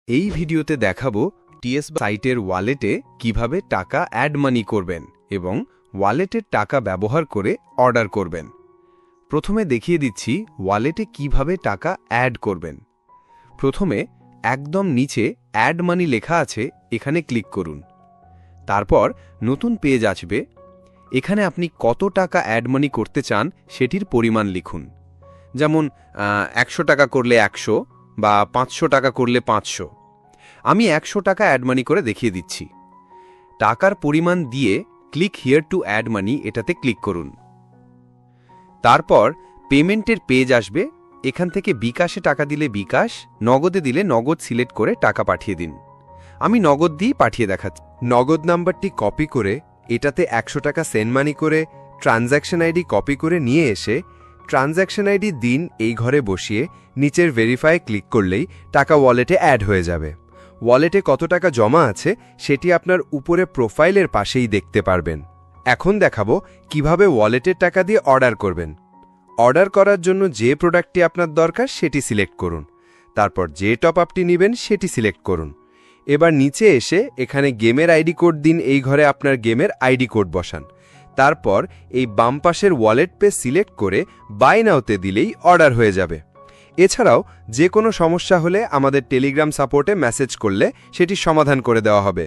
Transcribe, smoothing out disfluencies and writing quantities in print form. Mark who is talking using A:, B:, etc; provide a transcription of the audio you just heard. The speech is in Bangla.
A: এই ভিডিওতে দেখাবো টিএস সাইটের ওয়ালেটে কিভাবে টাকা অ্যাড মানি করবেন এবং ওয়ালেটের টাকা ব্যবহার করে অর্ডার করবেন। প্রথমে দেখিয়ে দিচ্ছি ওয়ালেটে কিভাবে টাকা অ্যাড করবেন। প্রথমে একদম নিচে অ্যাড মানি লেখা আছে, এখানে ক্লিক করুন। তারপর নতুন পেজ আসবে। এখানে আপনি কত টাকা অ্যাড মানি করতে চান সেটির পরিমাণ লিখুন। যেমন 100 টাকা করলে 100 বা 500 টাকা করলে 500। আমি 100 টাকা অ্যাড মানি করে দেখিয়ে দিচ্ছি। টাকার পরিমাণ দিয়ে click here to add money এটাতে ক্লিক করুন। তারপর পেমেন্টের পেজ আসবে। এখান থেকে বিকাশে টাকা দিলে বিকাশ, নগদে দিলে নগদ সিলেক্ট করে টাকা পাঠিয়ে দিন। আমি নগদ দিয়েই পাঠিয়ে দেখাচ্ছি।
B: নগদ নাম্বারটি কপি করে এটাতে 100 টাকা সেন্ড মানি করে ট্রানজ্যাকশন আইডি কপি করে নিয়ে এসে ট্রানজ্যাকশন আইডি দিন এই ঘরে বসিয়ে নিচের ভেরিফাই ক্লিক করলেই টাকা ওয়ালেটে অ্যাড হয়ে যাবে। ওয়ালেটে কত টাকা জমা আছে সেটি আপনার উপরে প্রোফাইলের পাশেই দেখতে পারবেন। এখন দেখাবো কিভাবে ওয়ালেটের টাকা দিয়ে অর্ডার করবেন। অর্ডার করার জন্য যে প্রোডাক্টটি আপনার দরকার সেটি সিলেক্ট করুন। তারপর যে টপ আপটি নেবেন সেটি সিলেক্ট করুন। এবার নিচে এসে এখানে গেমের আইডি কোড দিন, এই ঘরে আপনার গেমের আইডি কোড বসান। তারপর এই বাম পাশের ওয়ালেট পে সিলেক্ট করে বাই নাওতে দিলেই অর্ডার হয়ে যাবে। এছাড়াও যে কোনো সমস্যা হলে আমাদের টেলিগ্রাম সাপোর্টে মেসেজ করলে সেটি সমাধান করে দেওয়া হবে।